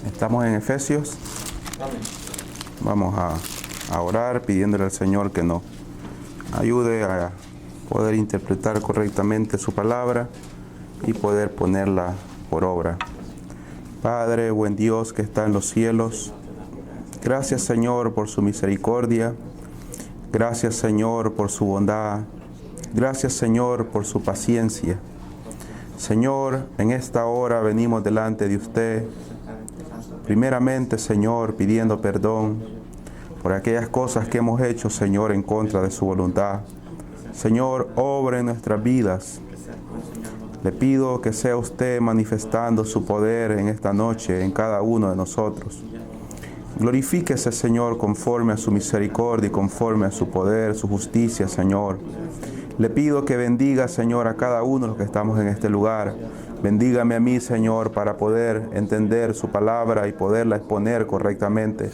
Estamos en Efesios. Vamos a orar pidiéndole al Señor que nos ayude a poder interpretar correctamente su palabra y poder ponerla por obra. Padre, buen Dios que está en los cielos, gracias Señor por su misericordia, gracias Señor por su bondad, gracias Señor por su paciencia. Señor, en esta hora venimos delante de usted, primeramente Señor pidiendo perdón por aquellas cosas que hemos hecho Señor en contra de su voluntad. Señor, obra en nuestras vidas. Le pido que sea usted manifestando su poder en esta noche en cada uno de nosotros. Glorifíquese, Señor, conforme a su misericordia y conforme a su poder, su justicia, Señor. Le pido que bendiga, Señor, a cada uno de los que estamos en este lugar. Bendígame a mí, Señor, para poder entender su palabra y poderla exponer correctamente.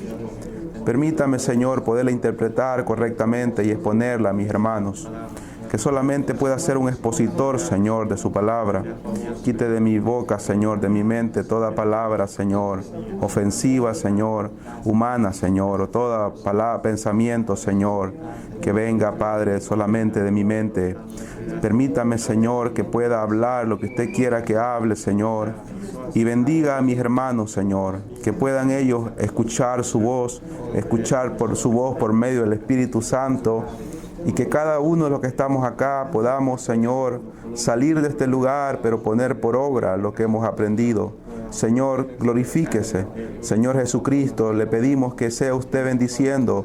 Permítame, Señor, poderla interpretar correctamente y exponerla a mis hermanos. Que solamente pueda ser un expositor, Señor, de su palabra. Quite de mi boca, Señor, de mi mente, toda palabra, Señor, ofensiva, Señor, humana, Señor, o toda palabra, pensamiento, Señor, que venga, Padre, solamente de mi mente. Permítame, Señor, que pueda hablar lo que usted quiera que hable, Señor. Y bendiga a mis hermanos, Señor, que puedan ellos escuchar su voz, escuchar por su voz por medio del Espíritu Santo. Y que cada uno de los que estamos acá podamos, Señor, salir de este lugar, pero poner por obra lo que hemos aprendido. Señor, glorifíquese. Señor Jesucristo, le pedimos que sea usted bendiciendo,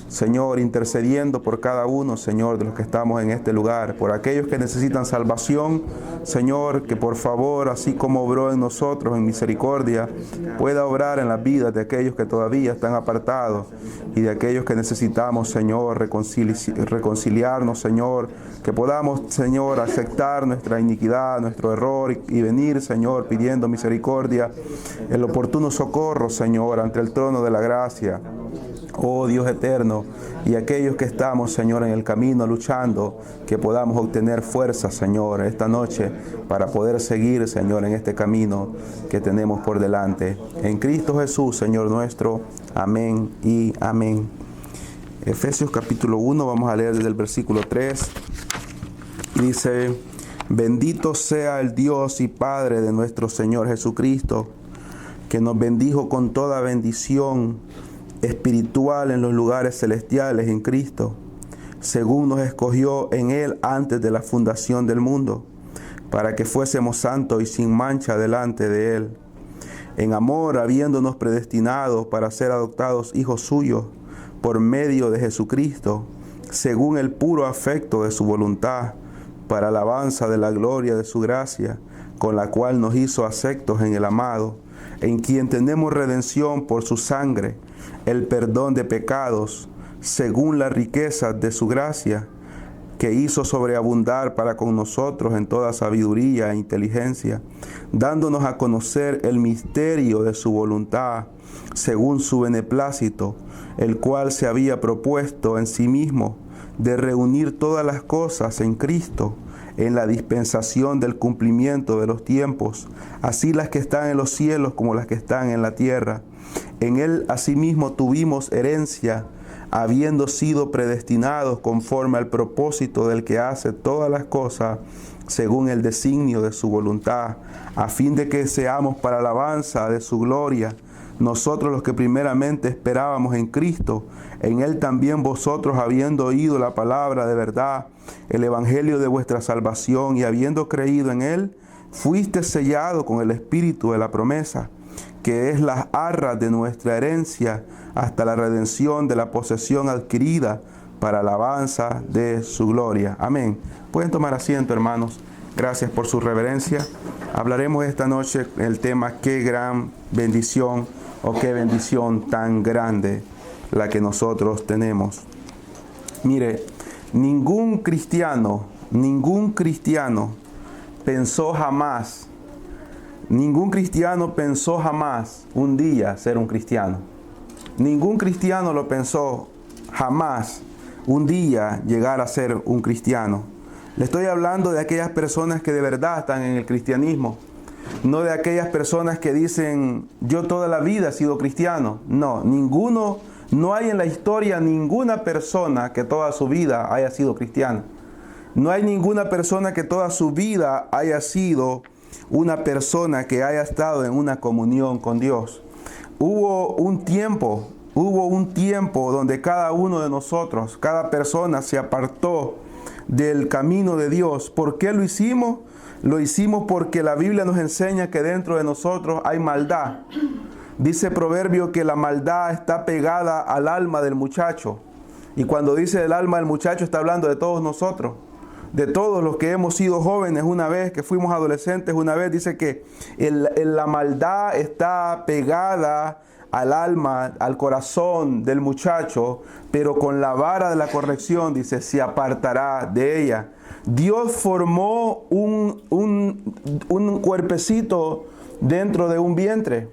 Señor, intercediendo por cada uno, Señor, de los que estamos en este lugar. Por aquellos que necesitan salvación, Señor, que por favor, así como obró en nosotros en misericordia, pueda obrar en las vidas de aquellos que todavía están apartados y de aquellos que necesitamos, Señor, reconciliarnos, Señor, que podamos, Señor, aceptar nuestra iniquidad, nuestro error y venir, Señor, pidiendo misericordia, el oportuno socorro, Señor, ante el trono de la gracia. Oh Dios eterno, y aquellos que estamos, Señor, en el camino luchando, que podamos obtener fuerza, Señor, esta noche para poder seguir, Señor, en este camino que tenemos por delante. En Cristo Jesús, Señor nuestro. Amén y amén. Efesios capítulo 1, vamos a leer desde el versículo 3. Y dice: bendito sea el Dios y Padre de nuestro Señor Jesucristo, que nos bendijo con toda bendición espiritual en los lugares celestiales en Cristo, según nos escogió en Él antes de la fundación del mundo, para que fuésemos santos y sin mancha delante de Él, en amor habiéndonos predestinado para ser adoptados hijos suyos por medio de Jesucristo, según el puro afecto de su voluntad, para alabanza de la gloria de su gracia, con la cual nos hizo aceptos en el amado, en quien tenemos redención por su sangre, el perdón de pecados, según la riqueza de su gracia, que hizo sobreabundar para con nosotros en toda sabiduría e inteligencia, dándonos a conocer el misterio de su voluntad, según su beneplácito, el cual se había propuesto en sí mismo, de reunir todas las cosas en Cristo, en la dispensación del cumplimiento de los tiempos, así las que están en los cielos como las que están en la tierra. En Él asimismo tuvimos herencia, habiendo sido predestinados conforme al propósito del que hace todas las cosas, según el designio de su voluntad, a fin de que seamos para alabanza de su gloria. Nosotros los que primeramente esperábamos en Cristo, en Él también vosotros, habiendo oído la palabra de verdad, el evangelio de vuestra salvación, y habiendo creído en Él, fuiste sellado con el Espíritu de la promesa, que es las arras de nuestra herencia, hasta la redención de la posesión adquirida para alabanza de su gloria. Amén. Pueden tomar asiento, hermanos. Gracias por su reverencia. Hablaremos esta noche el tema qué gran bendición o qué bendición tan grande la que nosotros tenemos. Mire, ningún cristiano pensó jamás un día ser un cristiano. Ningún cristiano lo pensó jamás un día llegar a ser un cristiano. Le estoy hablando de aquellas personas que de verdad están en el cristianismo. no de aquellas personas que dicen, yo toda la vida he sido cristiano. No, no hay en la historia ninguna persona que toda su vida haya sido cristiana. No hay ninguna persona que toda su vida haya sido una persona que haya estado en una comunión con Dios. Hubo un tiempo donde cada uno de nosotros, cada persona se apartó del camino de Dios. ¿Por qué lo hicimos? Lo hicimos porque la Biblia nos enseña que dentro de nosotros hay maldad. Dice Proverbio que la maldad está pegada al alma del muchacho. Y cuando dice el alma del muchacho está hablando de todos nosotros. De todos los que hemos sido jóvenes una vez, que fuimos adolescentes una vez. Dice que la maldad está pegada al alma, al corazón del muchacho, pero con la vara de la corrección, dice, se apartará de ella. Dios formó un cuerpecito dentro de un vientre.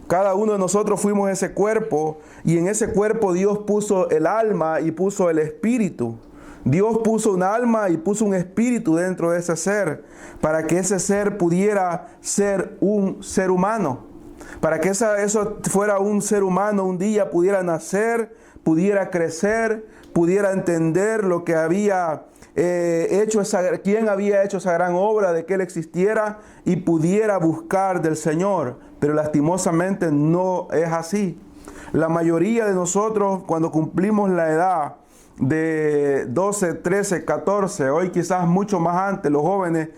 Cada uno de nosotros fuimos ese cuerpo, y en ese cuerpo Dios puso el alma y puso el espíritu. Dios puso un alma y puso un espíritu dentro de ese ser, para que ese ser pudiera ser un ser humano. Para que eso fuera un ser humano, un día pudiera nacer, pudiera crecer, pudiera entender lo que había quién había hecho esa gran obra de que Él existiera, y pudiera buscar del Señor. Pero lastimosamente no es así. La mayoría de nosotros, cuando cumplimos la edad de 12, 13, 14, hoy quizás mucho más antes, los jóvenes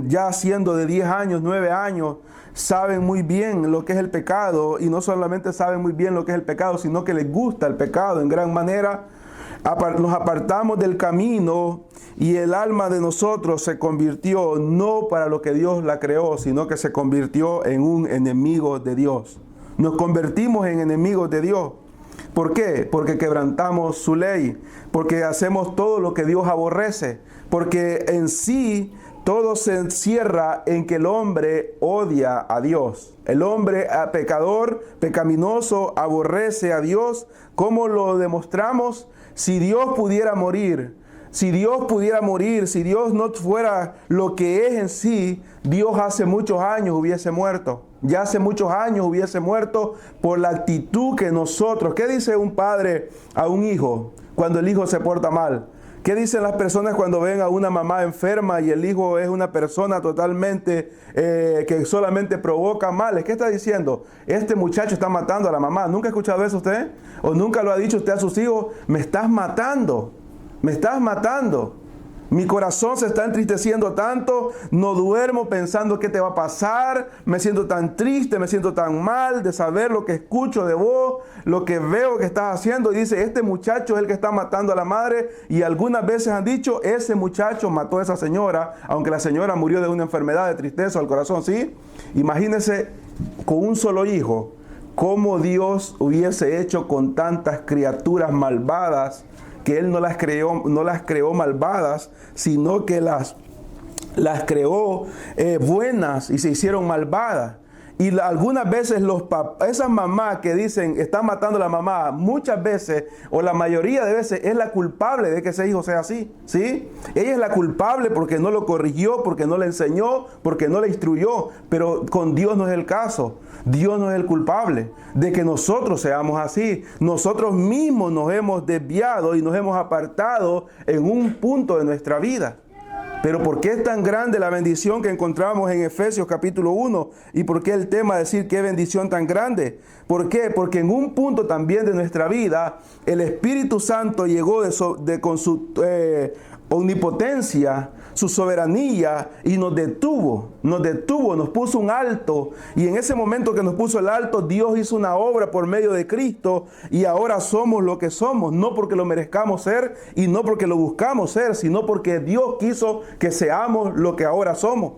ya siendo de 10 años, 9 años, saben muy bien lo que es el pecado, y no solamente saben muy bien lo que es el pecado, sino que les gusta el pecado en gran manera. Nos apartamos del camino, y el alma de nosotros se convirtió no para lo que Dios la creó, sino que se convirtió en un enemigo de Dios. Nos convertimos en enemigos de Dios. ¿Por qué? Porque quebrantamos su ley, porque hacemos todo lo que Dios aborrece, porque en sí todo se encierra en que el hombre odia a Dios. El hombre pecador, pecaminoso, aborrece a Dios. ¿Cómo lo demostramos? Si Dios pudiera morir, si Dios no fuera lo que es en sí, Dios hace muchos años hubiese muerto. Ya hace muchos años hubiese muerto por la actitud que nosotros... ¿Qué dice un padre a un hijo cuando el hijo se porta mal? ¿Qué dicen las personas cuando ven a una mamá enferma y el hijo es una persona totalmente que solamente provoca males? ¿Qué está diciendo? Este muchacho está matando a la mamá. ¿Nunca ha escuchado eso usted? ¿O nunca lo ha dicho usted a sus hijos? Me estás matando, me estás matando. Mi corazón se está entristeciendo tanto, no duermo pensando qué te va a pasar, me siento tan triste, me siento tan mal de saber lo que escucho de vos, lo que veo que estás haciendo. Y dice, este muchacho es el que está matando a la madre, y algunas veces han dicho, ese muchacho mató a esa señora, aunque la señora murió de una enfermedad de tristeza al corazón, ¿sí? Imagínense con un solo hijo, cómo Dios hubiese hecho con tantas criaturas malvadas, que Él no las creó malvadas, sino que las creó buenas y se hicieron malvadas. Y algunas veces esas mamás que dicen están matando a la mamá, muchas veces o la mayoría de veces es la culpable de que ese hijo sea así, ¿sí? Ella es la culpable porque no lo corrigió, porque no le enseñó, porque no le instruyó. Pero con Dios no es el caso. Dios no es el culpable de que nosotros seamos así. Nosotros mismos nos hemos desviado y nos hemos apartado en un punto de nuestra vida. Pero ¿por qué es tan grande la bendición que encontramos en Efesios capítulo 1? ¿Y por qué el tema de decir qué bendición tan grande? ¿Por qué? Porque en un punto también de nuestra vida, el Espíritu Santo llegó con su omnipotencia, su soberanía, y nos detuvo, nos puso un alto. Y en ese momento que nos puso el alto, Dios hizo una obra por medio de Cristo, y ahora somos lo que somos, no porque lo merezcamos ser y no porque lo buscamos ser, sino porque Dios quiso que seamos lo que ahora somos,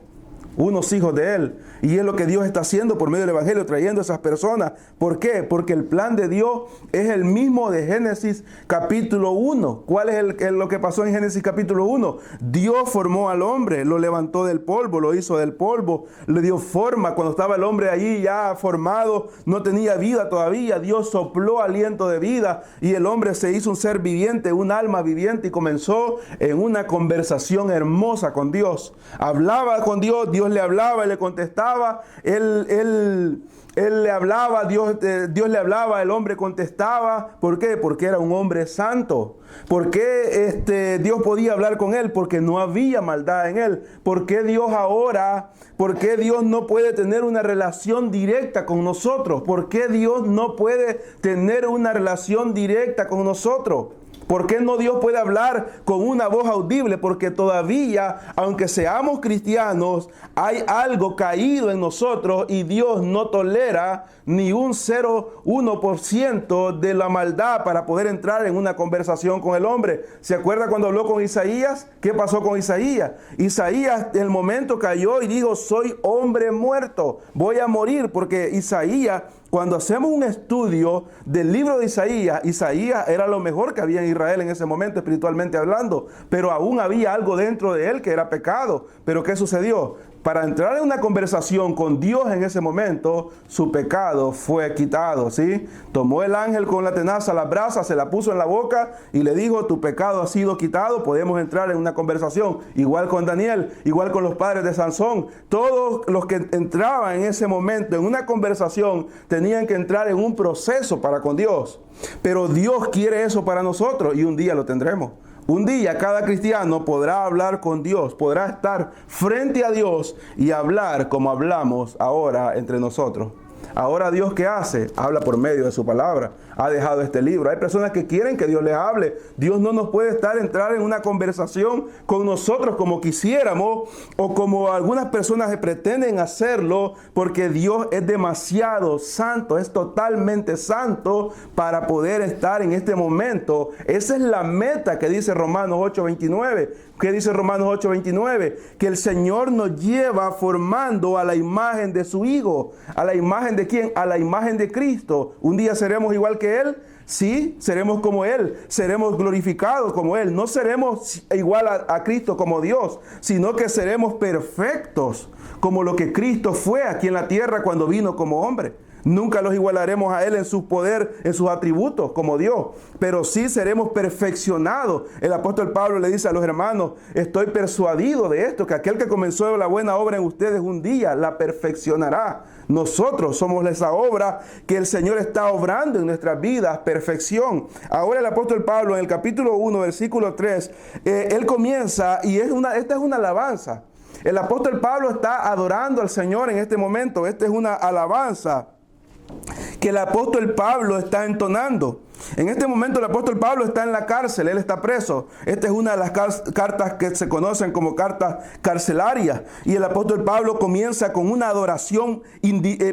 unos hijos de Él. Y es lo que Dios está haciendo por medio del Evangelio, trayendo a esas personas. ¿Por qué? Porque el plan de Dios es el mismo de Génesis capítulo 1. ¿Cuál es lo que pasó en Génesis capítulo 1? Dios formó al hombre, lo levantó del polvo, lo hizo del polvo, le dio forma. Cuando estaba el hombre allí ya formado, no tenía vida todavía. Dios sopló aliento de vida y el hombre se hizo un ser viviente, un alma viviente, y comenzó en una conversación hermosa con Dios. Hablaba con Dios, Dios le hablaba y le contestaba. Él le hablaba, Dios le hablaba, el hombre contestaba. ¿Por qué? Porque era un hombre santo. ¿Por qué Dios podía hablar con él? Porque no había maldad en él. ¿Por qué Dios no puede tener una relación directa con nosotros? ¿Por qué Dios no puede tener una relación directa con nosotros? ¿Por qué no Dios puede hablar con una voz audible? Porque todavía, aunque seamos cristianos, hay algo caído en nosotros y Dios no tolera ni un 0,1% de la maldad para poder entrar en una conversación con el hombre. ¿Se acuerda cuando habló con Isaías? ¿Qué pasó con Isaías? Isaías en el momento cayó y dijo: soy hombre muerto, voy a morir. Porque Isaías, cuando hacemos un estudio del libro de Isaías, Isaías era lo mejor que había en Israel en ese momento, espiritualmente hablando, pero aún había algo dentro de él que era pecado. ¿Pero qué sucedió? Para entrar en una conversación con Dios en ese momento, su pecado fue quitado, ¿sí? Tomó el ángel con la tenaza, la brasa, se la puso en la boca y le dijo: tu pecado ha sido quitado, podemos entrar en una conversación. Igual con Daniel, igual con los padres de Sansón. Todos los que entraban en ese momento en una conversación tenían que entrar en un proceso para con Dios. Pero Dios quiere eso para nosotros y un día lo tendremos. Un día cada cristiano podrá hablar con Dios, podrá estar frente a Dios y hablar como hablamos ahora entre nosotros. Ahora Dios, ¿qué hace? Habla por medio de su palabra. Ha dejado este libro. Hay personas que quieren que Dios les hable. Dios no nos puede entrar en una conversación con nosotros como quisiéramos o como algunas personas pretenden hacerlo, porque Dios es demasiado santo, es totalmente santo para poder estar en este momento. Esa es la meta que dice Romanos 8:29. ¿Qué dice Romanos 8:29? Que el Señor nos lleva formando a la imagen de su Hijo. ¿A la imagen de quién? A la imagen de Cristo. Un día seremos igual que Él. Sí, seremos como Él, seremos glorificados como Él. No seremos igual a Cristo como Dios, sino que seremos perfectos como lo que Cristo fue aquí en la tierra cuando vino como hombre. Nunca los igualaremos a Él en su poder, en sus atributos como Dios, pero sí seremos perfeccionados. El apóstol Pablo le dice a los hermanos: estoy persuadido de esto, que aquel que comenzó la buena obra en ustedes un día la perfeccionará. Nosotros somos esa obra que el Señor está obrando en nuestras vidas, perfección. Ahora el apóstol Pablo en el capítulo 1, versículo 3, él comienza, y esta es una alabanza. El apóstol Pablo está adorando al Señor en este momento. Esta es una alabanza que el apóstol Pablo está entonando. En este momento el apóstol Pablo está en la cárcel, él está preso. Esta es una de las cartas que se conocen como cartas carcelarias. Y el apóstol Pablo comienza con una adoración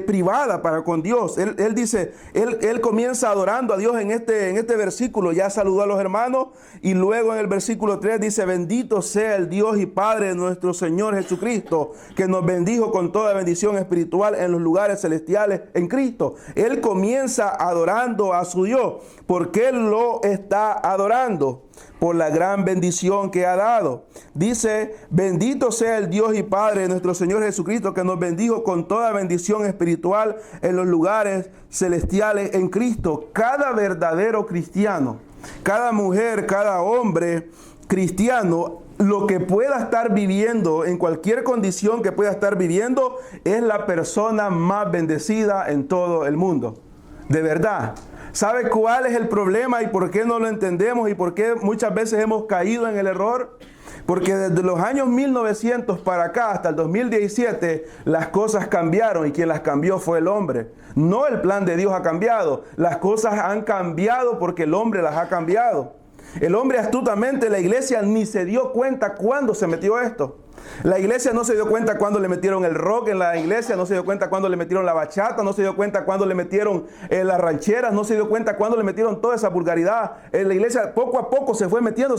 privada para con Dios. Él dice, él comienza adorando a Dios en este versículo. Ya saludó a los hermanos y luego en el versículo 3 dice: bendito sea el Dios y Padre de nuestro Señor Jesucristo, que nos bendijo con toda bendición espiritual en los lugares celestiales en Cristo. Él comienza adorando a su Dios. ¿Por qué lo está adorando? Por la gran bendición que ha dado. Dice: bendito sea el Dios y Padre de nuestro Señor Jesucristo, que nos bendijo con toda bendición espiritual en los lugares celestiales en Cristo. Cada verdadero cristiano, cada mujer, cada hombre cristiano, lo que pueda estar viviendo, en cualquier condición que pueda estar viviendo, es la persona más bendecida en todo el mundo. De verdad. ¿Sabe cuál es el problema y por qué no lo entendemos y por qué muchas veces hemos caído en el error? Porque desde los años 1900 para acá hasta el 2017 las cosas cambiaron, y quien las cambió fue el hombre. No el plan de Dios ha cambiado, las cosas han cambiado porque el hombre las ha cambiado. El hombre astutamente, la iglesia ni se dio cuenta cuando se metió esto. La iglesia no se dio cuenta cuando le metieron el rock en la iglesia, no se dio cuenta cuando le metieron la bachata, no se dio cuenta cuando le metieron las rancheras, no se dio cuenta cuando le metieron toda esa vulgaridad. La iglesia poco a poco se fue metiendo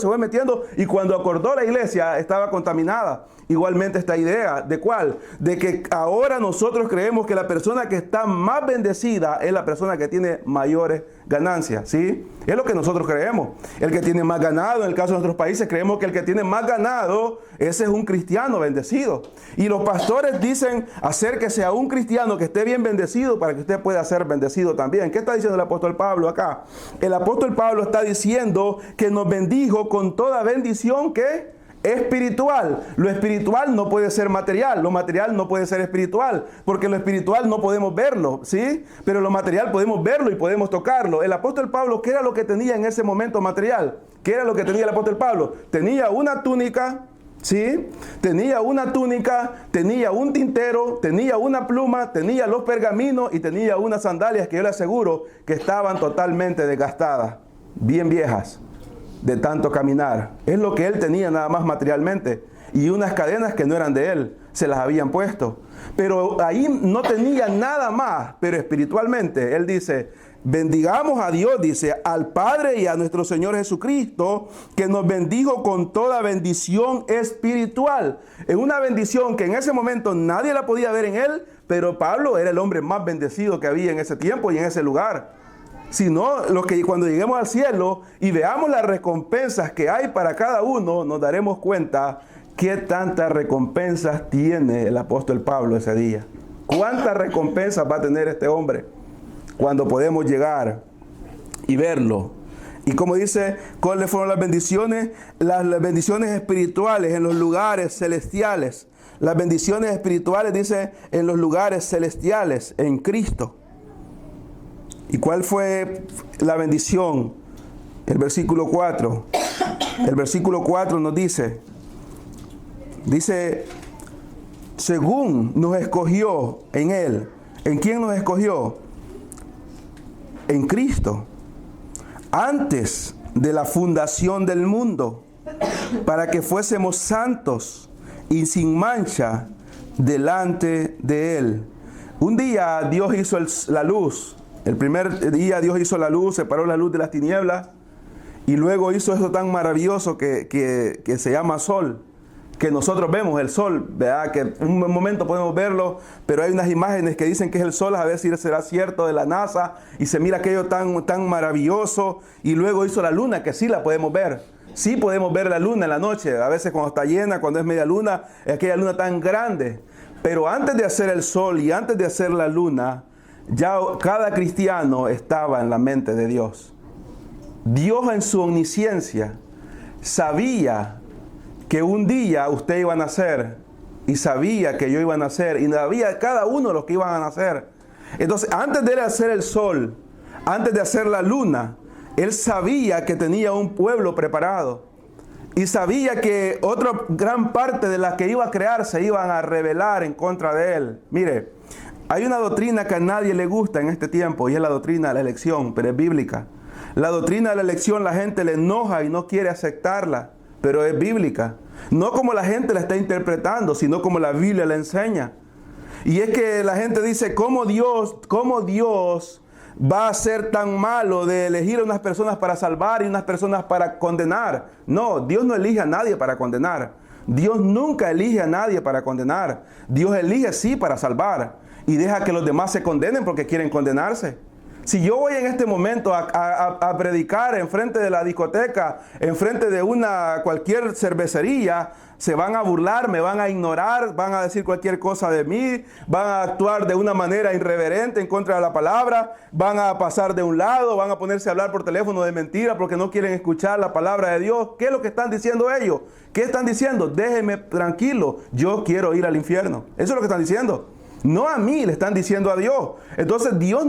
y cuando acordó la iglesia estaba contaminada. Igualmente esta idea, ¿de cuál? De que ahora nosotros creemos que la persona que está más bendecida es la persona que tiene mayores ganancias, ¿sí? Es lo que nosotros creemos. El que tiene más ganado, en el caso de nuestros países, creemos que el que tiene más ganado, ese es un cristiano bendecido. Y los pastores dicen, acérquese a un cristiano que esté bien bendecido para que usted pueda ser bendecido también. ¿Qué está diciendo el apóstol Pablo acá? El apóstol Pablo está diciendo que nos bendijo con toda bendición que espiritual. Lo espiritual no puede ser material, lo material no puede ser espiritual, porque lo espiritual no podemos verlo, ¿sí? Pero lo material podemos verlo y podemos tocarlo. El apóstol Pablo, ¿qué era lo que tenía en ese momento material? ¿Qué era lo que tenía el apóstol Pablo? Tenía una túnica, ¿sí? Tenía una túnica, tenía un tintero, tenía una pluma, tenía los pergaminos y tenía unas sandalias que yo le aseguro que estaban totalmente desgastadas, bien viejas, de tanto caminar. Es lo que él tenía nada más materialmente. Y unas cadenas que no eran de él, se las habían puesto. Pero ahí no tenía nada más. Pero espiritualmente, él dice, bendigamos a Dios, dice, al Padre y a nuestro Señor Jesucristo, que nos bendijo con toda bendición espiritual. Es una bendición que en ese momento nadie la podía ver en él, pero Pablo era el hombre más bendecido que había en ese tiempo y en ese lugar. Sino lo que cuando lleguemos al cielo y veamos las recompensas que hay para cada uno, nos daremos cuenta qué tantas recompensas tiene el apóstol Pablo ese día. ¿Cuántas recompensas va a tener este hombre cuando podemos llegar y verlo? Y como dice, ¿cuáles fueron las bendiciones? Las bendiciones espirituales en los lugares celestiales. Las bendiciones espirituales, dice, en los lugares celestiales, en Cristo. ¿Y cuál fue la bendición? El versículo 4. El versículo 4 nos dice, según nos escogió en Él. ¿En quién nos escogió? En Cristo. Antes de la fundación del mundo, para que fuésemos santos y sin mancha delante de Él. Un día Dios hizo la luz. El primer día Dios hizo la luz, separó la luz de las tinieblas y luego hizo eso tan maravilloso que se llama sol, que nosotros vemos el sol, ¿verdad? Que en un momento podemos verlo, pero hay unas imágenes que dicen que es el sol, a ver si será cierto, de la NASA, y se mira aquello tan maravilloso. Y luego hizo la luna, que sí la podemos ver. Sí podemos ver la luna en la noche, a veces cuando está llena, cuando es media luna, es aquella luna tan grande. Pero antes de hacer el sol y antes de hacer la luna, ya cada cristiano estaba en la mente de Dios. Dios en su omnisciencia sabía que un día usted iba a nacer y sabía que yo iba a nacer y sabía cada uno de los que iban a nacer. Entonces, antes de él hacer el sol, antes de hacer la luna, él sabía que tenía un pueblo preparado y sabía que otra gran parte de las que iba a crear se iban a rebelar en contra de él. Mire, hay una doctrina que a nadie le gusta en este tiempo y es la doctrina de la elección, pero es bíblica. La doctrina de la elección la gente le enoja y no quiere aceptarla, pero es bíblica. No como la gente la está interpretando, sino como la Biblia la enseña. Y es que la gente dice, ¿cómo Dios va a ser tan malo de elegir a unas personas para salvar y unas personas para condenar? No, Dios no elige a nadie para condenar. Dios nunca elige a nadie para condenar. Dios elige sí para salvar. Y deja que los demás se condenen porque quieren condenarse. Si yo voy en este momento a predicar enfrente de la discoteca, enfrente de cualquier cervecería, se van a burlar, me van a ignorar, van a decir cualquier cosa de mí, van a actuar de una manera irreverente en contra de la palabra, van a pasar de un lado, van a ponerse a hablar por teléfono de mentira porque no quieren escuchar la palabra de Dios. ¿Qué es lo que están diciendo ellos? ¿Qué están diciendo? Déjenme tranquilo, yo quiero ir al infierno. Eso es lo que están diciendo. No a mí, le están diciendo a Dios. Entonces Dios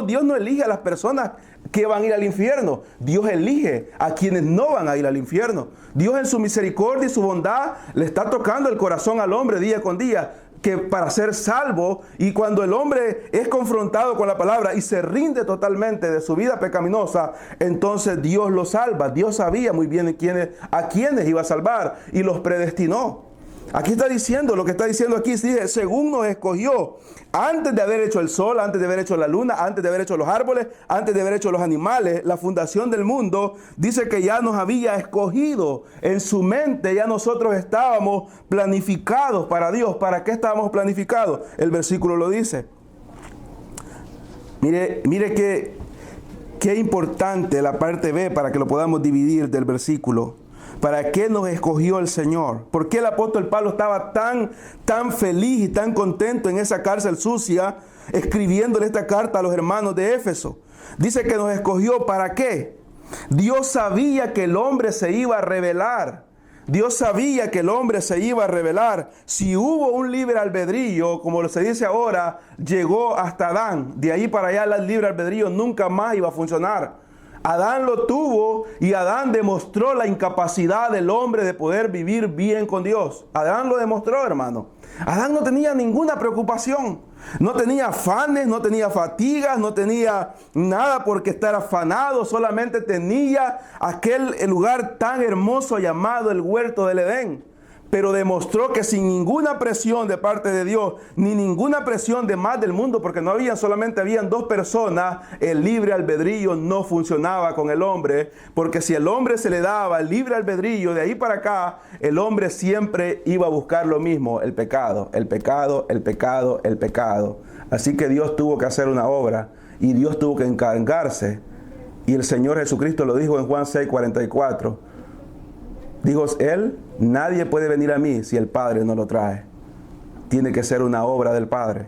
Dios no elige a las personas que van a ir al infierno. Dios elige a quienes no van a ir al infierno. Dios en su misericordia y su bondad le está tocando el corazón al hombre día con día, que para ser salvo, y cuando el hombre es confrontado con la palabra y se rinde totalmente de su vida pecaminosa, entonces Dios lo salva. Dios sabía muy bien a quiénes iba a salvar y los predestinó. Aquí está diciendo, lo que está diciendo aquí, dice, según nos escogió, antes de haber hecho el sol, antes de haber hecho la luna, antes de haber hecho los árboles, antes de haber hecho los animales, la fundación del mundo, dice que ya nos había escogido. En su mente ya nosotros estábamos planificados para Dios. ¿Para qué estábamos planificados? El versículo lo dice. Mire qué importante la parte B para que lo podamos dividir del versículo. ¿Para qué nos escogió el Señor? ¿Por qué el apóstol Pablo estaba tan feliz y tan contento en esa cárcel sucia, escribiéndole esta carta a los hermanos de Éfeso? Dice que nos escogió, ¿para qué? Dios sabía que el hombre se iba a rebelar. Dios sabía que el hombre se iba a rebelar. Si hubo un libre albedrío, como se dice ahora, llegó hasta Adán. De ahí para allá el libre albedrío nunca más iba a funcionar. Adán lo tuvo y Adán demostró la incapacidad del hombre de poder vivir bien con Dios. Adán lo demostró, hermano. Adán no tenía ninguna preocupación. No tenía afanes, no tenía fatigas, no tenía nada por qué estar afanado. Solamente tenía aquel lugar tan hermoso llamado el huerto del Edén. Pero demostró que sin ninguna presión de parte de Dios, ni ninguna presión de más del mundo, porque solamente habían dos personas, el libre albedrío no funcionaba con el hombre, porque si el hombre se le daba el libre albedrío de ahí para acá, el hombre siempre iba a buscar lo mismo, el pecado, el pecado, el pecado, el pecado. Así que Dios tuvo que hacer una obra y Dios tuvo que encargarse. Y el Señor Jesucristo lo dijo en Juan 6:44. Dijo él, nadie puede venir a mí si el Padre no lo trae. Tiene que ser una obra del Padre.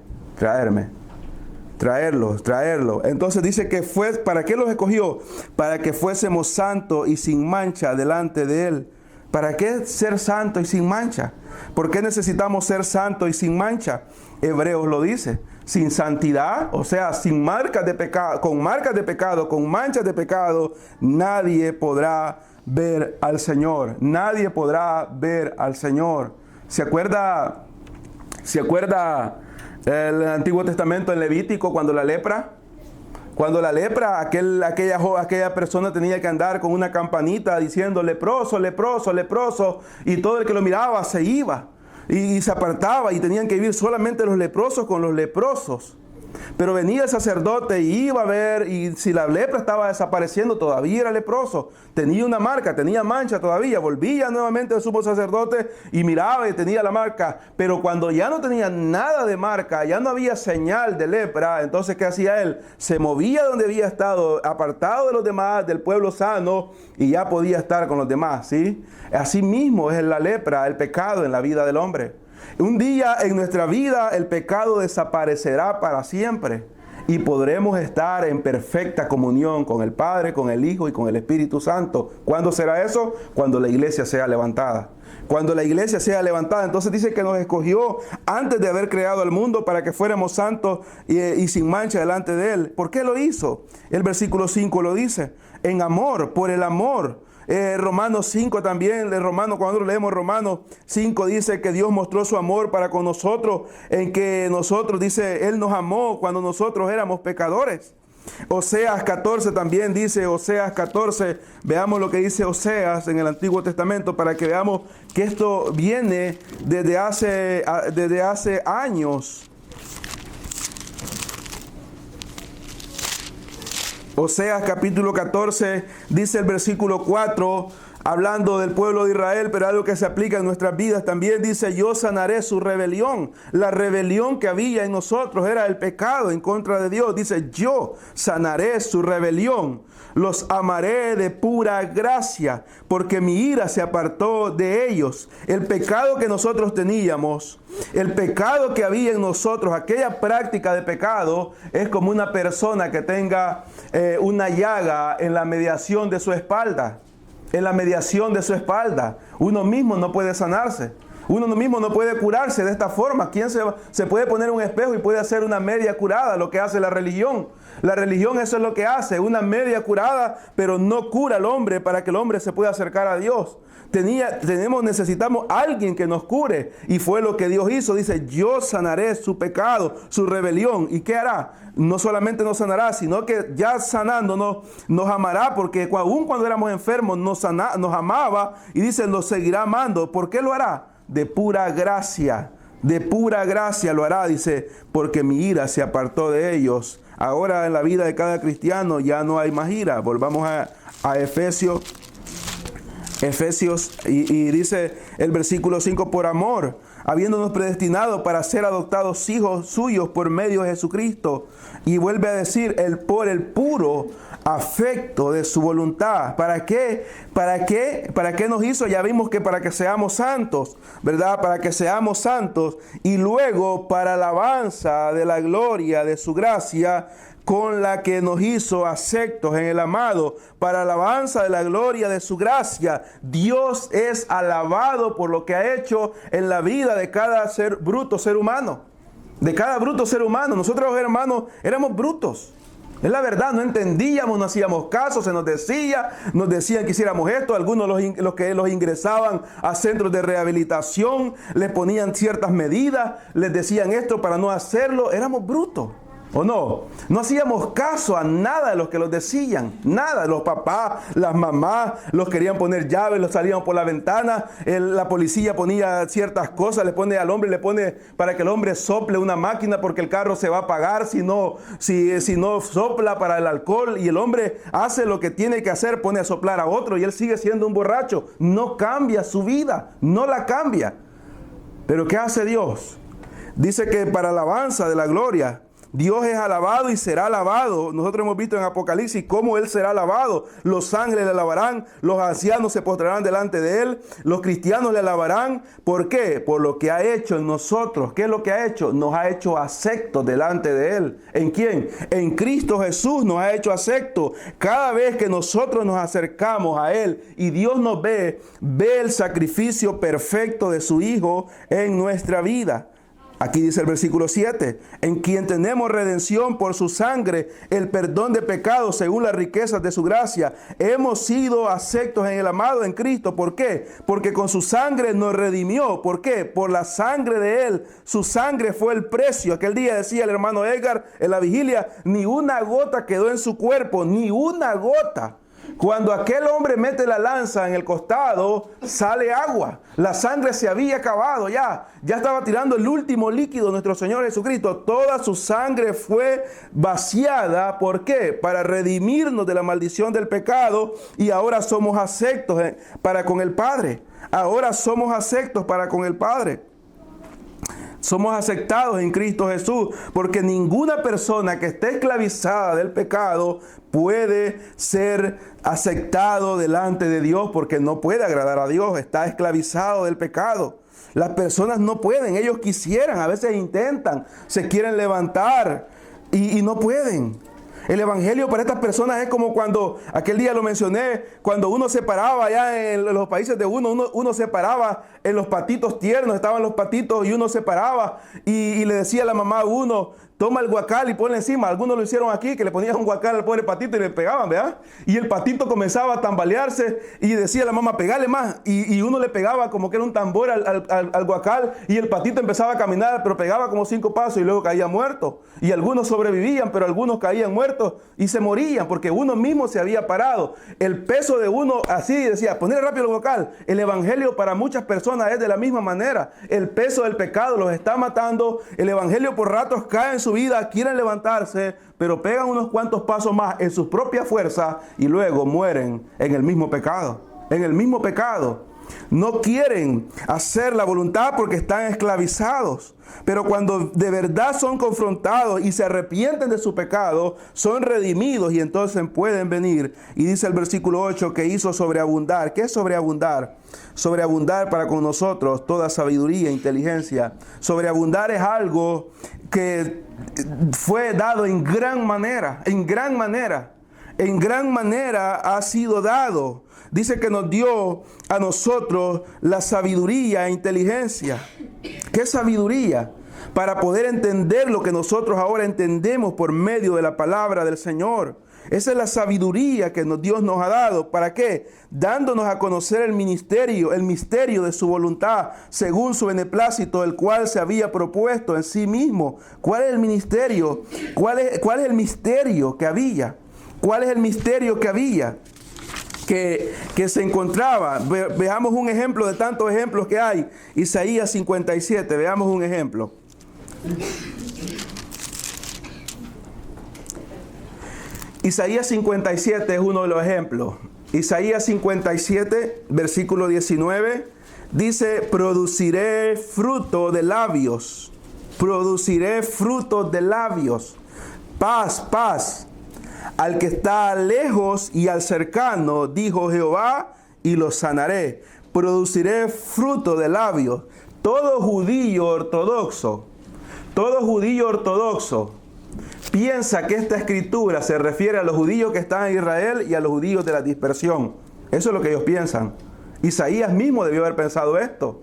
Traerlo. Entonces dice que fue, ¿para qué los escogió? Para que fuésemos santos y sin mancha delante de Él. ¿Para qué ser santo y sin mancha? ¿Por qué necesitamos ser santos y sin mancha? Hebreos lo dice. Sin santidad, o sea, sin marcas de pecado, con manchas de pecado, nadie podrá ver al Señor. Nadie podrá ver al Señor. ¿Se acuerda el Antiguo Testamento en Levítico cuando la lepra? Cuando la lepra, aquella persona tenía que andar con una campanita diciendo leproso, leproso, leproso, y todo el que lo miraba se iba y se apartaba, y tenían que vivir solamente los leprosos con los leprosos. Pero venía el sacerdote y iba a ver, y si la lepra estaba desapareciendo, todavía era leproso, tenía una marca, tenía mancha todavía, volvía nuevamente el sumo sacerdote y miraba y tenía la marca. Pero cuando ya no tenía nada de marca, ya no había señal de lepra, entonces ¿qué hacía él? Se movía donde había estado, apartado de los demás, del pueblo sano, y ya podía estar con los demás, ¿sí? Así mismo es la lepra, el pecado en la vida del hombre. Un día en nuestra vida el pecado desaparecerá para siempre y podremos estar en perfecta comunión con el Padre, con el Hijo y con el Espíritu Santo. ¿Cuándo será eso? Cuando la iglesia sea levantada. Cuando la iglesia sea levantada, entonces dice que nos escogió antes de haber creado el mundo para que fuéramos santos y sin mancha delante de Él. ¿Por qué lo hizo? El versículo 5 lo dice, en amor, por el amor. Romanos 5 también, cuando leemos Romanos 5 dice que Dios mostró su amor para con nosotros, en que nosotros, dice, Él nos amó cuando nosotros éramos pecadores. Oseas 14 también dice, Oseas 14, veamos lo que dice Oseas en el Antiguo Testamento para que veamos que esto viene desde hace años. Oseas capítulo 14, dice el versículo 4, hablando del pueblo de Israel, pero algo que se aplica en nuestras vidas también, dice, yo sanaré su rebelión. La rebelión que había en nosotros era el pecado en contra de Dios. Dice, yo sanaré su rebelión. Los amaré de pura gracia, porque mi ira se apartó de ellos. El pecado que nosotros teníamos, el pecado que había en nosotros, aquella práctica de pecado, es como una persona que tenga una llaga en la mediación de su espalda. En la mediación de su espalda. Uno mismo no puede sanarse. Uno mismo no puede curarse de esta forma. ¿Quién se puede poner un espejo y puede hacer una media curada? Lo que hace la religión. La religión eso es lo que hace. Una media curada, pero no cura al hombre para que el hombre se pueda acercar a Dios. Necesitamos alguien que nos cure. Y fue lo que Dios hizo. Dice, yo sanaré su pecado, su rebelión. ¿Y qué hará? No solamente nos sanará, sino que ya sanándonos, nos amará. Porque aún cuando éramos enfermos, nos amaba. Y dice, nos seguirá amando. ¿Por qué lo hará? de pura gracia lo hará, dice, porque mi ira se apartó de ellos. Ahora en la vida de cada cristiano ya no hay más ira. Volvamos a Efesios, y dice el versículo 5, por amor, habiéndonos predestinado para ser adoptados hijos suyos por medio de Jesucristo. Y vuelve a decir, por el puro afecto de su voluntad. ¿Para qué? ¿Para qué nos hizo? Ya vimos que para que seamos santos, ¿verdad? Para que seamos santos. Y luego para alabanza de la gloria de su gracia, con la que nos hizo aceptos en el amado, para alabanza de la gloria de su gracia. Dios es alabado por lo que ha hecho en la vida de cada bruto ser humano. De cada bruto ser humano. Nosotros, hermanos, éramos brutos. Es la verdad, no entendíamos, no hacíamos caso, nos decían que hiciéramos esto. Algunos los que los ingresaban a centros de rehabilitación, les ponían ciertas medidas, les decían esto para no hacerlo. Éramos brutos. ¿O no? No hacíamos caso a nada de los que los decían. Nada. Los papás, las mamás, los querían poner llaves, los salían por la ventana. La policía ponía ciertas cosas, le pone al hombre, le pone para que el hombre sople una máquina porque el carro se va a apagar si no sopla para el alcohol. Y el hombre hace lo que tiene que hacer, pone a soplar a otro y él sigue siendo un borracho. No cambia su vida, no la cambia. Pero ¿qué hace Dios? Dice que para alabanza de la gloria, Dios es alabado y será alabado. Nosotros hemos visto en Apocalipsis cómo Él será alabado. Los ángeles le alabarán, los ancianos se postrarán delante de Él, los cristianos le alabarán. ¿Por qué? Por lo que ha hecho en nosotros. ¿Qué es lo que ha hecho? Nos ha hecho aceptos delante de Él. ¿En quién? En Cristo Jesús nos ha hecho aceptos. Cada vez que nosotros nos acercamos a Él y Dios nos ve el sacrificio perfecto de su Hijo en nuestra vida. Aquí dice el versículo 7, en quien tenemos redención por su sangre, el perdón de pecados según las riquezas de su gracia. Hemos sido aceptos en el amado, en Cristo. ¿Por qué? Porque con su sangre nos redimió. ¿Por qué? Por la sangre de Él. Su sangre fue el precio. Aquel día decía el hermano Edgar en la vigilia, ni una gota quedó en su cuerpo, ni una gota. Cuando aquel hombre mete la lanza en el costado, sale agua. La sangre se había acabado ya estaba tirando el último líquido nuestro Señor Jesucristo. Toda su sangre fue vaciada. ¿Por qué? Para redimirnos de la maldición del pecado, y ahora somos aceptos para con el Padre. Ahora somos aceptos para con el Padre. Somos aceptados en Cristo Jesús, porque ninguna persona que esté esclavizada del pecado puede ser aceptado delante de Dios, porque no puede agradar a Dios, está esclavizado del pecado. Las personas no pueden, ellos quisieran, a veces intentan, se quieren levantar y no pueden. El evangelio para estas personas es como cuando, aquel día lo mencioné, cuando uno se paraba allá en los países de uno se paraba en los patitos tiernos, estaban los patitos y uno se paraba y le decía a la mamá a uno, toma el guacal y ponle encima. Algunos lo hicieron aquí, que le ponían un guacal al pobre patito y le pegaban, ¿verdad? Y el patito comenzaba a tambalearse y decía la mamá, pegale más. Y uno le pegaba como que era un tambor al guacal y el patito empezaba a caminar, pero pegaba como 5 pasos y luego caía muerto. Y algunos sobrevivían, pero algunos caían muertos y se morían porque uno mismo se había parado. El peso de uno, así decía, poner rápido el guacal. El evangelio para muchas personas es de la misma manera. El peso del pecado los está matando. El evangelio por ratos cae en su vida, quieren levantarse, pero pegan unos cuantos pasos más en sus propias fuerzas y luego mueren en el mismo pecado. En el mismo pecado. No quieren hacer la voluntad porque están esclavizados. Pero cuando de verdad son confrontados y se arrepienten de su pecado, son redimidos y entonces pueden venir. Y dice el versículo 8 que hizo sobreabundar. ¿Qué es sobreabundar? Sobreabundar para con nosotros toda sabiduría e inteligencia. Sobreabundar es algo que fue dado en gran manera, en gran manera. En gran manera ha sido dado. Dice que nos dio a nosotros la sabiduría e inteligencia. ¿Qué sabiduría? Para poder entender lo que nosotros ahora entendemos por medio de la palabra del Señor. Esa es la sabiduría que Dios nos ha dado. ¿Para qué? Dándonos a conocer el misterio de su voluntad, según su beneplácito, el cual se había propuesto en sí mismo. ¿Cuál es el ministerio? ¿Cuál es el misterio que había? ¿Cuál es el misterio que había? que se encontraba. Veamos un ejemplo de tantos ejemplos que hay. Isaías 57, veamos un ejemplo. Isaías 57 es uno de los ejemplos. Isaías 57, versículo 19, dice: produciré fruto de labios, produciré fruto de labios, paz, paz, al que está lejos y al cercano, dijo Jehová, y lo sanaré. Produciré fruto de labios. Todo judío ortodoxo piensa que esta escritura se refiere a los judíos que están en Israel y a los judíos de la dispersión. Eso es lo que ellos piensan. Isaías mismo debió haber pensado esto,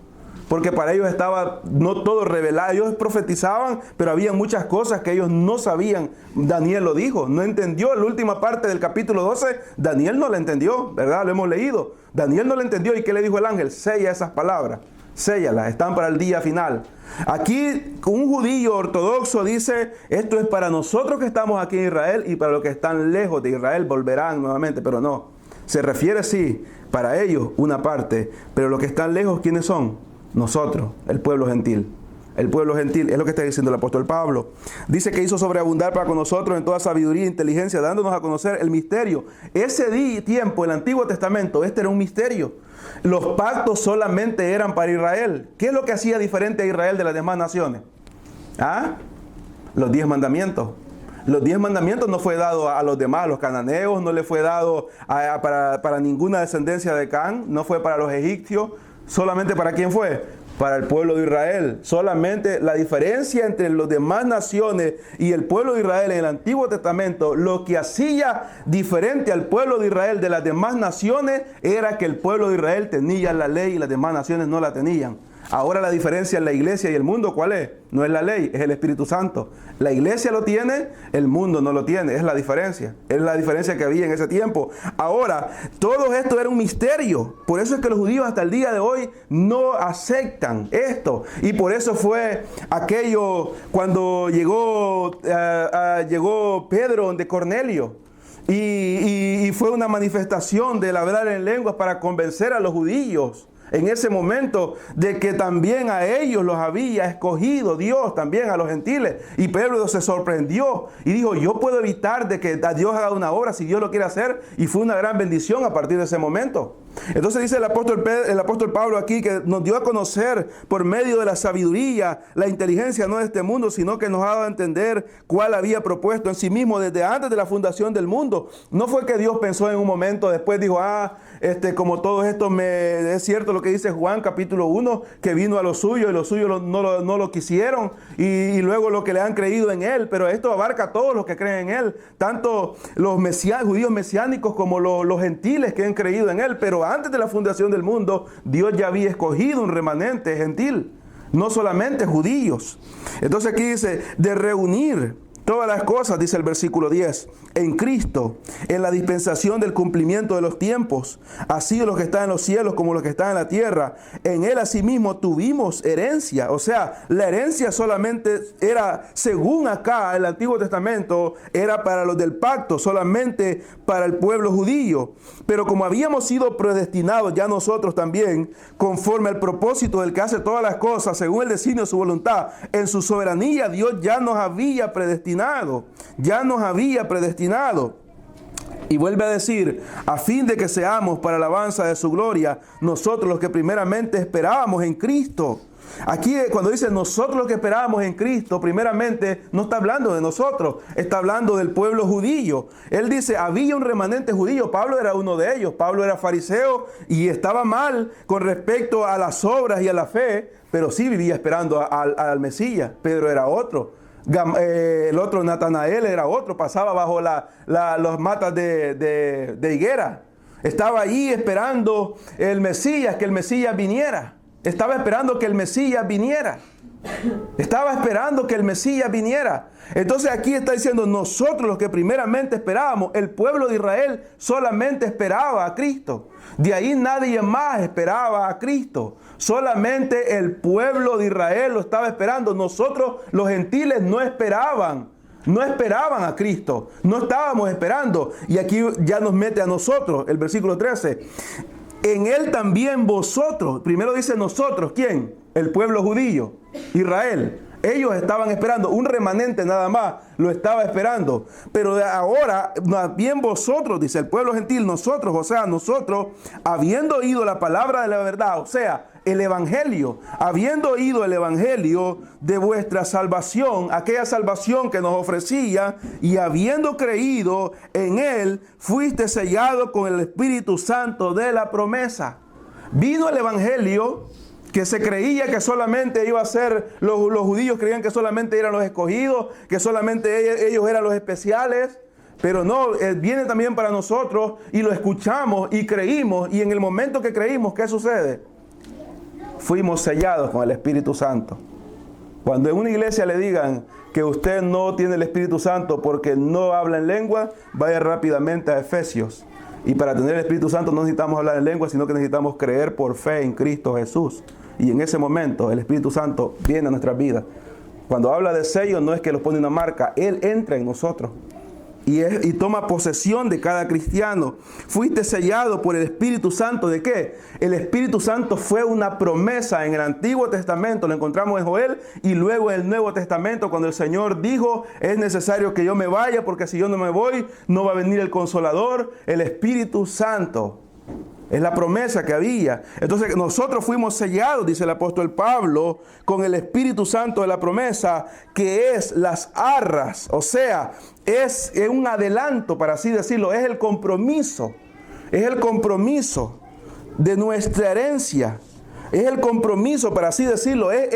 porque para ellos estaba no todo revelado. Ellos profetizaban, pero había muchas cosas que ellos no sabían. Daniel lo dijo, no entendió la última parte del capítulo 12. Daniel no la entendió, ¿verdad? Lo hemos leído. Daniel no la entendió. ¿Y qué le dijo el ángel? Sella esas palabras, séllalas, están para el día final. Aquí un judío ortodoxo dice: esto es para nosotros que estamos aquí en Israel, y para los que están lejos de Israel volverán nuevamente. Pero no, se refiere sí, para ellos una parte, pero los que están lejos, ¿quiénes son? Nosotros, el pueblo gentil. El pueblo gentil, es lo que está diciendo el apóstol Pablo. Dice que hizo sobreabundar para con nosotros en toda sabiduría e inteligencia, dándonos a conocer el misterio. Ese tiempo, el Antiguo Testamento, este era un misterio. Los pactos solamente eran para Israel. ¿Qué es lo que hacía diferente a Israel de las demás naciones? Los 10 mandamientos. Los 10 mandamientos no fue dado a los demás, a los cananeos, no le fue dado para ninguna descendencia de Can, no fue para los egipcios. ¿Solamente para quién fue? Para el pueblo de Israel. Solamente la diferencia entre las demás naciones y el pueblo de Israel en el Antiguo Testamento, lo que hacía diferente al pueblo de Israel de las demás naciones, era que el pueblo de Israel tenía la ley y las demás naciones no la tenían. Ahora la diferencia en la iglesia y el mundo, ¿cuál es? No es la ley, es el Espíritu Santo. La iglesia lo tiene, el mundo no lo tiene. Es la diferencia. Es la diferencia que había en ese tiempo. Ahora, todo esto era un misterio. Por eso es que los judíos hasta el día de hoy no aceptan esto. Y por eso fue aquello cuando llegó Pedro de Cornelio. Y fue una manifestación del hablar en lenguas para convencer a los judíos en ese momento de que también a ellos los había escogido Dios, también a los gentiles. Y Pedro se sorprendió y dijo: yo puedo evitar de que a Dios haga una obra si Dios lo quiere hacer. Y fue una gran bendición a partir de ese momento. Entonces dice el apóstol Pablo aquí que nos dio a conocer por medio de la sabiduría, la inteligencia no de este mundo, sino que nos ha dado a entender cuál había propuesto en sí mismo desde antes de la fundación del mundo. No fue que Dios pensó en un momento, después dijo: como todo esto es cierto lo que dice Juan capítulo 1, que vino a los suyos y los suyos no lo quisieron, y luego los que le han creído en él. Pero esto abarca a todos los que creen en él, tanto los judíos mesiánicos como los gentiles que han creído en él. Pero antes de la fundación del mundo, Dios ya había escogido un remanente gentil, no solamente judíos. Entonces aquí dice: de reunir todas las cosas, dice el versículo 10, en Cristo, en la dispensación del cumplimiento de los tiempos, así los que están en los cielos como los que están en la tierra. En él asimismo tuvimos herencia. O sea, la herencia solamente era, según acá el Antiguo Testamento, era para los del pacto, solamente para el pueblo judío. Pero como habíamos sido predestinados ya nosotros también, conforme al propósito del que hace todas las cosas, según el designio de su voluntad, en su soberanía Dios ya nos había predestinado. Y vuelve a decir: a fin de que seamos para la alabanza de su gloria, nosotros los que primeramente esperábamos en Cristo. Aquí cuando dice nosotros los que esperábamos en Cristo, primeramente no está hablando de nosotros, está hablando del pueblo judío. Él dice: había un remanente judío. Pablo era uno de ellos. Pablo era fariseo y estaba mal con respecto a las obras y a la fe, pero sí vivía esperando al Mesías. Pedro era otro. El otro, Natanael, era otro, pasaba bajo las matas de higuera. Estaba ahí esperando el Mesías, que el Mesías viniera. Estaba esperando que el Mesías viniera. Estaba esperando que el Mesías viniera. Entonces aquí está diciendo: nosotros los que primeramente esperábamos, el pueblo de Israel solamente esperaba a Cristo. De ahí nadie más esperaba a Cristo. Solamente el pueblo de Israel lo estaba esperando. Nosotros los gentiles no esperaban no esperaban a Cristo, no estábamos esperando. Y aquí ya nos mete a nosotros, el versículo 13. En Él también vosotros, primero dice nosotros, ¿quién? El pueblo judío, Israel. Ellos estaban esperando, un remanente nada más lo estaba esperando. Pero ahora, más bien vosotros, dice el pueblo gentil, nosotros, o sea, nosotros, habiendo oído la palabra de la verdad, o sea, el evangelio, habiendo oído el evangelio de vuestra salvación, aquella salvación que nos ofrecía, y habiendo creído en él, fuiste sellado con el Espíritu Santo de la promesa. Vino el evangelio, que se creía que solamente iba a ser, los judíos creían que solamente eran los escogidos, que solamente ellos eran los especiales, pero no, viene también para nosotros y lo escuchamos y creímos, y en el momento que creímos, ¿qué sucede? Fuimos sellados con el Espíritu Santo. Cuando en una iglesia le digan que usted no tiene el Espíritu Santo porque no habla en lengua, vaya rápidamente a Efesios. Y para tener el Espíritu Santo no necesitamos hablar en lengua, sino que necesitamos creer por fe en Cristo Jesús. Y en ese momento el Espíritu Santo viene a nuestras vidas. Cuando habla de sello, no es que los pone una marca, Él entra en nosotros. Y toma posesión de cada cristiano. Fuiste sellado por el Espíritu Santo. ¿De qué? El Espíritu Santo fue una promesa en el Antiguo Testamento. Lo encontramos en Joel y luego en el Nuevo Testamento, cuando el Señor dijo: es necesario que yo me vaya, porque si yo no me voy, no va a venir el Consolador, el Espíritu Santo. Es la promesa que había. Entonces nosotros fuimos sellados, dice el apóstol Pablo, con el Espíritu Santo de la promesa, que es las arras. O sea, es un adelanto, para así decirlo. Es el compromiso. Es el compromiso de nuestra herencia. Es el compromiso, para así decirlo. Es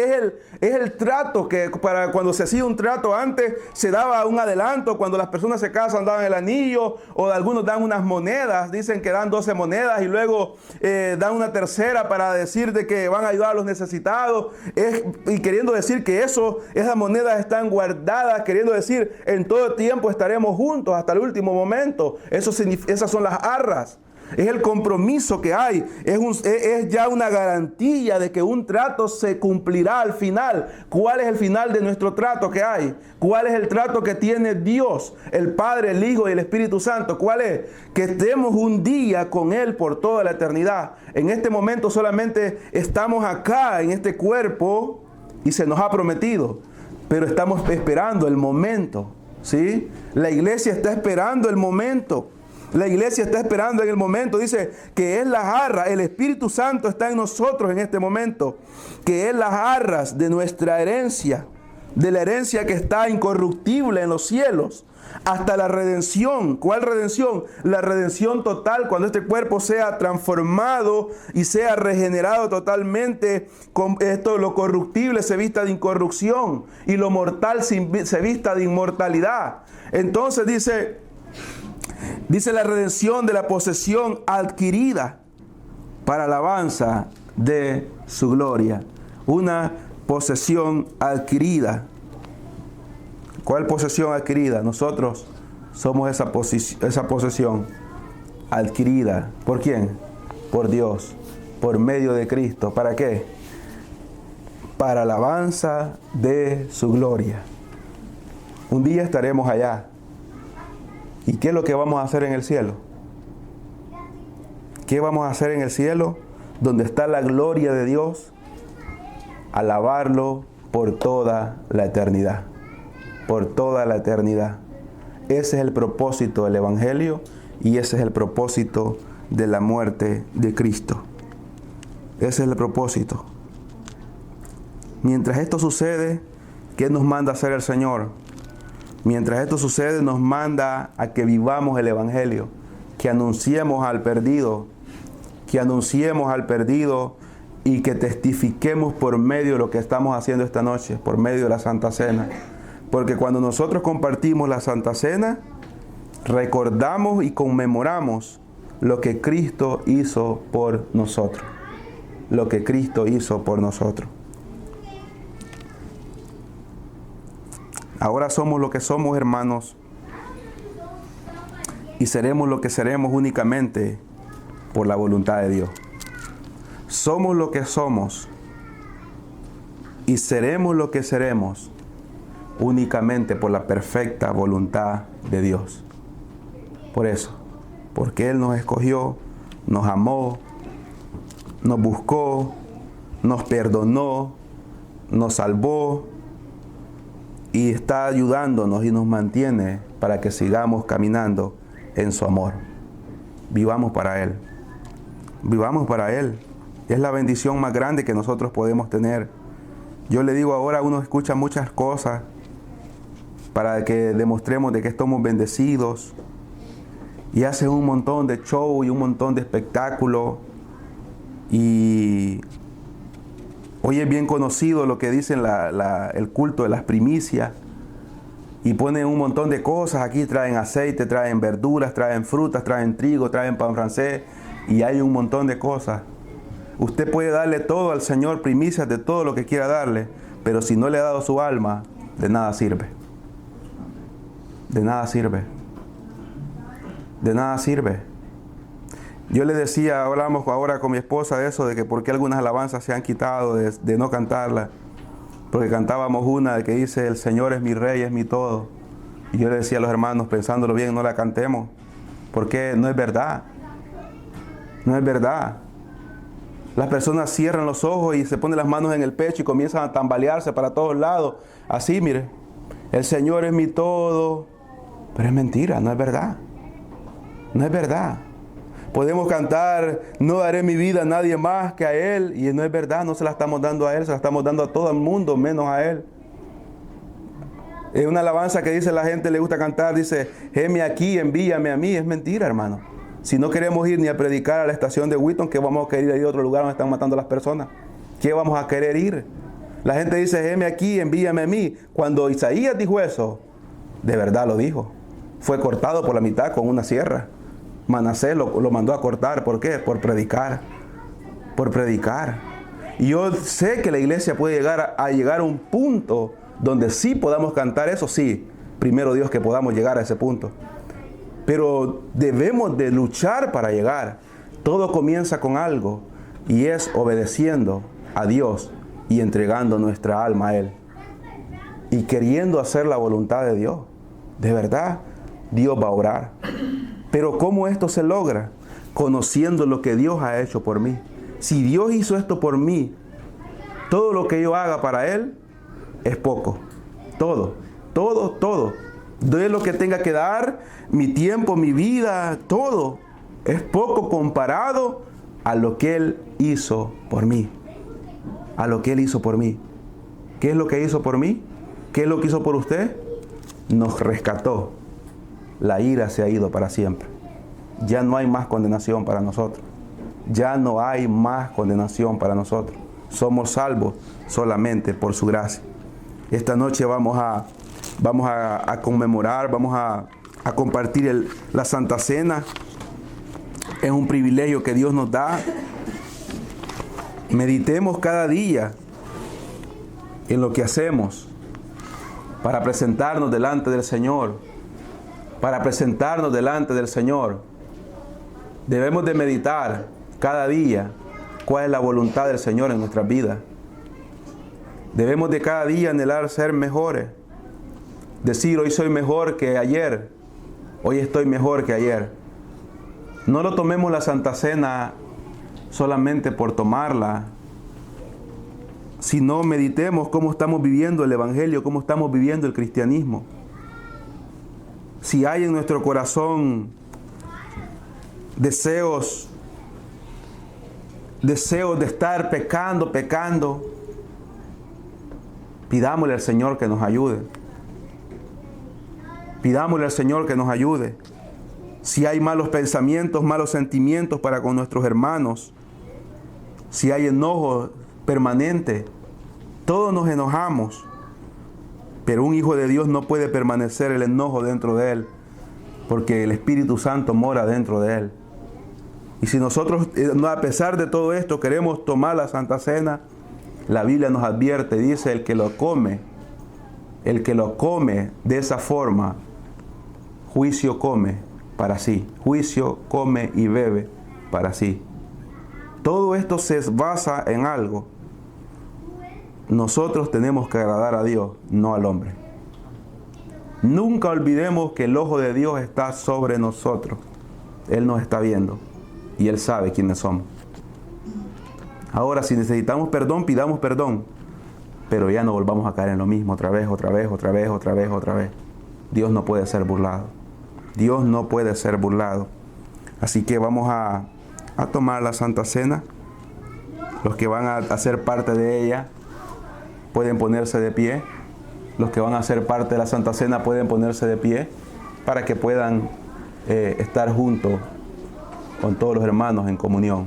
el trato que, para cuando se hacía un trato antes, se daba un adelanto. Cuando las personas se casan, daban el anillo, o algunos dan unas monedas. Dicen que dan 12 monedas y luego dan una tercera para decir de que van a ayudar a los necesitados. Y queriendo decir que esas monedas están guardadas, queriendo decir en todo tiempo estaremos juntos hasta el último momento. Esas son las arras. Es el compromiso que hay. Es ya una garantía de que un trato se cumplirá al final. ¿Cuál es el final de nuestro trato que hay? ¿Cuál es el trato que tiene Dios, el Padre, el Hijo y el Espíritu Santo? ¿Cuál es? Que estemos un día con Él por toda la eternidad. En este momento solamente estamos acá en este cuerpo y se nos ha prometido, pero estamos esperando el momento, ¿sí? La iglesia está esperando el momento. La iglesia está esperando en el momento. Dice que es las arras. El Espíritu Santo está en nosotros en este momento. Que es las arras de nuestra herencia. De la herencia que está incorruptible en los cielos. Hasta la redención. ¿Cuál redención? La redención total, cuando este cuerpo sea transformado y sea regenerado totalmente. Con esto, lo corruptible se vista de incorrupción y lo mortal se vista de inmortalidad. Entonces dice la redención de la posesión adquirida para alabanza de su gloria. Una posesión adquirida. ¿Cuál posesión adquirida? Nosotros somos esa posesión adquirida. ¿Por quién? Por Dios, por medio de Cristo. ¿Para qué? Para alabanza de su gloria. Un día estaremos allá. ¿Y qué es lo que vamos a hacer en el cielo? ¿Qué vamos a hacer en el cielo? Donde está la gloria de Dios. Alabarlo por toda la eternidad. Por toda la eternidad. Ese es el propósito del Evangelio y ese es el propósito de la muerte de Cristo. Ese es el propósito. Mientras esto sucede, ¿qué nos manda hacer el Señor? Mientras esto sucede, nos manda a que vivamos el Evangelio, que anunciemos al perdido, y que testifiquemos por medio de lo que estamos haciendo esta noche, por medio de la Santa Cena. Porque cuando nosotros compartimos la Santa Cena, recordamos y conmemoramos lo que Cristo hizo por nosotros. Lo que Cristo hizo por nosotros. Ahora somos lo que somos, hermanos, y seremos lo que seremos únicamente por la voluntad de Dios. Somos lo que somos y seremos lo que seremos únicamente por la perfecta voluntad de Dios. Por eso, porque Él nos escogió, nos amó, nos buscó, nos perdonó, nos salvó y está ayudándonos y nos mantiene para que sigamos caminando en su amor. Vivamos para Él. Vivamos para Él. Es la bendición más grande que nosotros podemos tener. Yo le digo ahora, uno escucha muchas cosas para que demostremos de que estamos bendecidos y hacen un montón de show y un montón de espectáculo. Y hoy es bien conocido lo que dicen el culto de las primicias. Y ponen un montón de cosas. Aquí traen aceite, traen verduras, traen frutas, traen trigo, traen pan francés. Y hay un montón de cosas. Usted puede darle todo al Señor, primicias de todo lo que quiera darle. Pero si no le ha dado su alma, de nada sirve. De nada sirve. De nada sirve. Yo le decía, hablamos ahora con mi esposa de eso, de que por qué algunas alabanzas se han quitado de no cantarlas. Porque cantábamos una de que dice, el Señor es mi Rey, es mi todo. Y yo le decía a los hermanos, pensándolo bien, no la cantemos. Porque no es verdad. No es verdad. Las personas cierran los ojos y se ponen las manos en el pecho y comienzan a tambalearse para todos lados. Así, mire, el Señor es mi todo. Pero es mentira, no es verdad. No es verdad. Podemos cantar, no daré mi vida a nadie más que a Él. Y no es verdad, no se la estamos dando a Él, se la estamos dando a todo el mundo, menos a Él. Es una alabanza que dice la gente, le gusta cantar, dice, heme aquí, envíame a mí. Es mentira, hermano. Si no queremos ir ni a predicar a la estación de Wheaton, ¿qué vamos a querer ir a otro lugar donde están matando a las personas? ¿Qué vamos a querer ir? La gente dice, heme aquí, envíame a mí. Cuando Isaías dijo eso, de verdad lo dijo. Fue cortado por la mitad con una sierra. Manasés lo mandó a cortar. ¿Por qué? Por predicar. Por predicar. Y yo sé que la iglesia puede llegar a un punto donde sí podamos cantar eso. Sí, primero Dios que podamos llegar a ese punto. Pero debemos de luchar para llegar. Todo comienza con algo y es obedeciendo a Dios y entregando nuestra alma a Él. Y queriendo hacer la voluntad de Dios. De verdad, Dios va a obrar. Pero ¿cómo esto se logra? Conociendo lo que Dios ha hecho por mí. Si Dios hizo esto por mí, todo lo que yo haga para Él es poco. Todo. De lo que tenga que dar, mi tiempo, mi vida, todo. Es poco comparado a lo que Él hizo por mí. A lo que Él hizo por mí. ¿Qué es lo que hizo por mí? ¿Qué es lo que hizo por usted? Nos rescató. La ira se ha ido para siempre. Ya no hay más condenación para nosotros. Ya no hay más condenación para nosotros. Somos salvos solamente por su gracia. Esta noche vamos a conmemorar, vamos a compartir la Santa Cena. Es un privilegio que Dios nos da. Meditemos cada día en lo que hacemos para presentarnos delante del Señor. Para presentarnos delante del Señor. Debemos de meditar cada día cuál es la voluntad del Señor en nuestras vidas. Debemos de cada día anhelar ser mejores. Decir, hoy soy mejor que ayer. Hoy estoy mejor que ayer. No lo tomemos la Santa Cena solamente por tomarla, sino meditemos cómo estamos viviendo el Evangelio, cómo estamos viviendo el cristianismo. Si hay en nuestro corazón deseos de estar pecando, pidámosle al Señor que nos ayude. Pidámosle al Señor que nos ayude. Si hay malos pensamientos, malos sentimientos para con nuestros hermanos, si hay enojo permanente, todos nos enojamos. Pero un hijo de Dios no puede permanecer el enojo dentro de él, porque el Espíritu Santo mora dentro de él. Y si nosotros, a pesar de todo esto, queremos tomar la Santa Cena, la Biblia nos advierte, dice, el que lo come de esa forma, juicio come para sí. Juicio come y bebe para sí. Todo esto se basa en algo. Nosotros tenemos que agradar a Dios, no al hombre. Nunca olvidemos que el ojo de Dios está sobre nosotros. Él nos está viendo y Él sabe quiénes somos. Ahora, si necesitamos perdón, pidamos perdón, pero ya no volvamos a caer en lo mismo otra vez. Dios no puede ser burlado. Dios no puede ser burlado. Así que vamos a tomar la Santa Cena. Los que van a ser parte de ella pueden ponerse de pie. Los que van a ser parte de la Santa Cena pueden ponerse de pie para que puedan estar juntos con todos los hermanos en comunión.